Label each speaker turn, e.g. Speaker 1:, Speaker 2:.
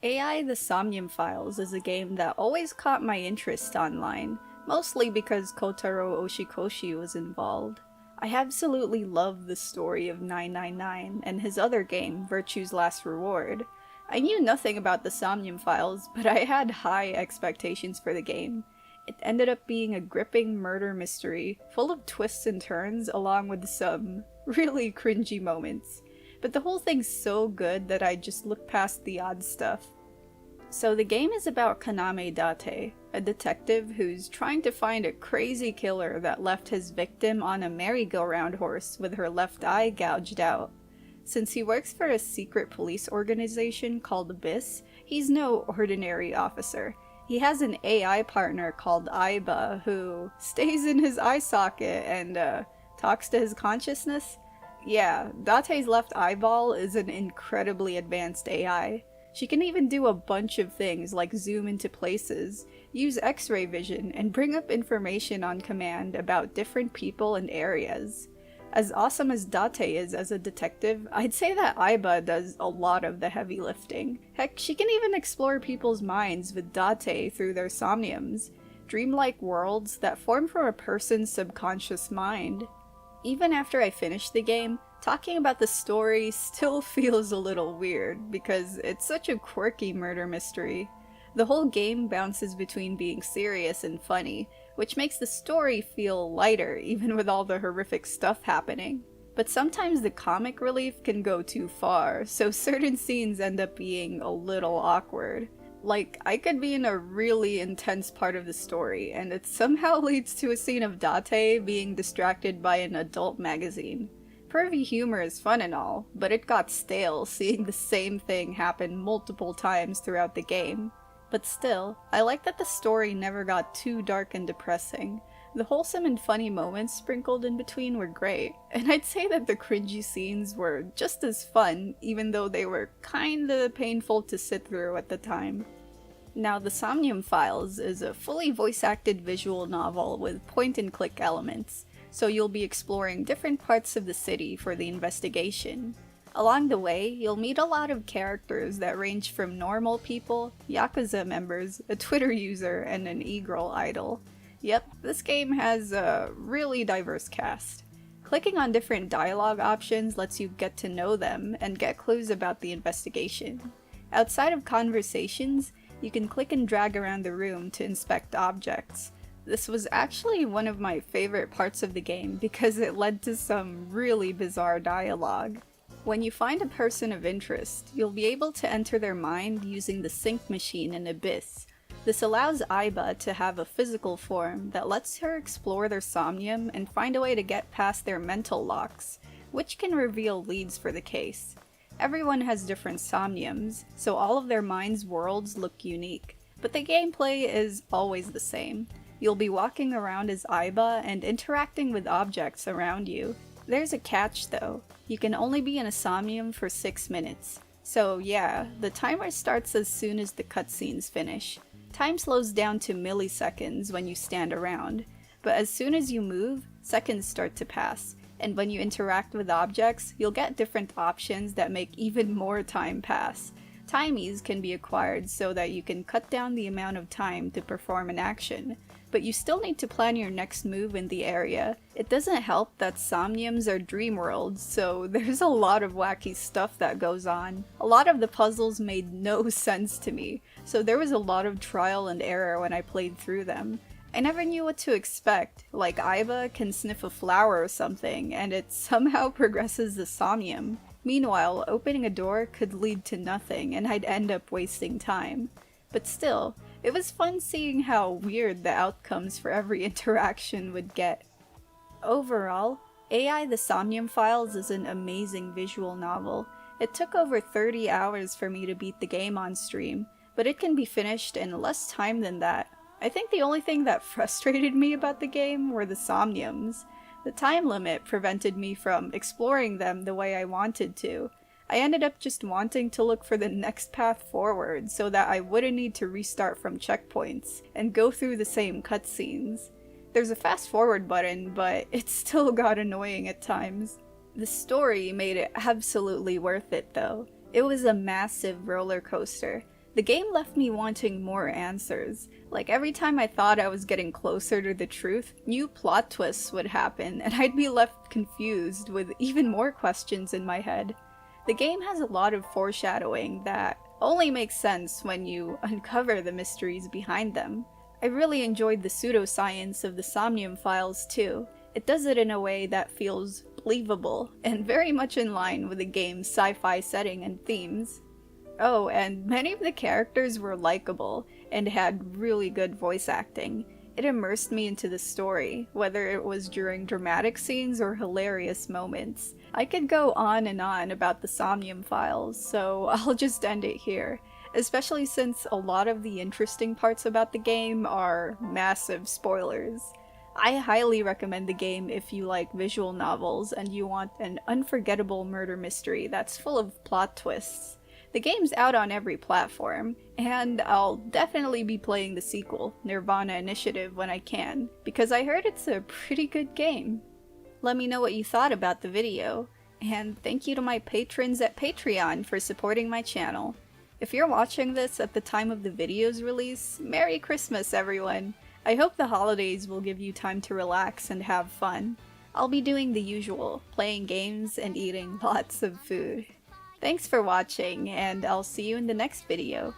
Speaker 1: AI The Somnium Files is a game that always caught my interest online, mostly because Kotaro Oshikoshi was involved. I absolutely love the story of 999 and his other game, Virtue's Last Reward. I knew nothing about the Somnium Files, but I had high expectations for the game. It ended up being a gripping murder mystery, full of twists and turns along with some really cringy moments. But the whole thing's so good that I just look past the odd stuff. So the game is about Kaname Date, a detective who's trying to find a crazy killer that left his victim on a merry-go-round horse with her left eye gouged out. Since he works for a secret police organization called Abyss, he's no ordinary officer. He has an AI partner called Aiba who stays in his eye socket and talks to his consciousness. Yeah, Date's left eyeball is an incredibly advanced AI. She can even do a bunch of things like zoom into places, use X-ray vision, and bring up information on command about different people and areas. As awesome as Date is as a detective, I'd say that Aiba does a lot of the heavy lifting. Heck, she can even explore people's minds with Date through their somniums, dreamlike worlds that form from a person's subconscious mind. Even after I finished the game, talking about the story still feels a little weird because it's such a quirky murder mystery. The whole game bounces between being serious and funny, which makes the story feel lighter even with all the horrific stuff happening. But sometimes the comic relief can go too far, so certain scenes end up being a little awkward. Like, I could be in a really intense part of the story, and it somehow leads to a scene of Date being distracted by an adult magazine. Pervy humor is fun and all, but it got stale seeing the same thing happen multiple times throughout the game. But still, I like that the story never got too dark and depressing. The wholesome and funny moments sprinkled in between were great, and I'd say that the cringy scenes were just as fun, even though they were kinda painful to sit through at the time. Now, The Somnium Files is a fully voice-acted visual novel with point-and-click elements, so you'll be exploring different parts of the city for the investigation. Along the way, you'll meet a lot of characters that range from normal people, Yakuza members, a Twitter user, and an e-girl idol. Yep, this game has a really diverse cast. Clicking on different dialogue options lets you get to know them and get clues about the investigation. Outside of conversations, you can click and drag around the room to inspect objects. This was actually one of my favorite parts of the game because it led to some really bizarre dialogue. When you find a person of interest, you'll be able to enter their mind using the sync machine in Abyss. This allows Aiba to have a physical form that lets her explore their somnium and find a way to get past their mental locks, which can reveal leads for the case. Everyone has different somniums, so all of their mind's worlds look unique, but the gameplay is always the same. You'll be walking around as Aiba and interacting with objects around you. There's a catch though. You can only be in a somnium for 6 minutes. So yeah, the timer starts as soon as the cutscenes finish. Time slows down to milliseconds when you stand around, but as soon as you move, seconds start to pass, and when you interact with objects, you'll get different options that make even more time pass. Timies can be acquired so that you can cut down the amount of time to perform an action, but you still need to plan your next move in the area. It doesn't help that somniums are dream worlds, so there's a lot of wacky stuff that goes on. A lot of the puzzles made no sense to me, so there was a lot of trial and error when I played through them. I never knew what to expect, like Aiba can sniff a flower or something, and it somehow progresses the somnium. Meanwhile, opening a door could lead to nothing, and I'd end up wasting time. But still, it was fun seeing how weird the outcomes for every interaction would get. Overall, AI The Somnium Files is an amazing visual novel. It took over 30 hours for me to beat the game on stream, but it can be finished in less time than that. I think the only thing that frustrated me about the game were the somniums. The time limit prevented me from exploring them the way I wanted to. I ended up just wanting to look for the next path forward so that I wouldn't need to restart from checkpoints and go through the same cutscenes. There's a fast forward button, but it still got annoying at times. The story made it absolutely worth it though. It was a massive roller coaster. The game left me wanting more answers. Like every time I thought I was getting closer to the truth, new plot twists would happen and I'd be left confused with even more questions in my head. The game has a lot of foreshadowing that only makes sense when you uncover the mysteries behind them. I really enjoyed the pseudoscience of the Somnium Files too. It does it in a way that feels believable and very much in line with the game's sci-fi setting and themes. Oh, and many of the characters were likable and had really good voice acting. It immersed me into the story, whether it was during dramatic scenes or hilarious moments. I could go on and on about the Somnium Files, so I'll just end it here, especially since a lot of the interesting parts about the game are massive spoilers. I highly recommend the game if you like visual novels and you want an unforgettable murder mystery that's full of plot twists. The game's out on every platform, and I'll definitely be playing the sequel, Nirvana Initiative, when I can, because I heard it's a pretty good game. Let me know what you thought about the video, and thank you to my patrons at Patreon for supporting my channel. If you're watching this at the time of the video's release, Merry Christmas everyone! I hope the holidays will give you time to relax and have fun. I'll be doing the usual, playing games and eating lots of food. Thanks for watching, and I'll see you in the next video.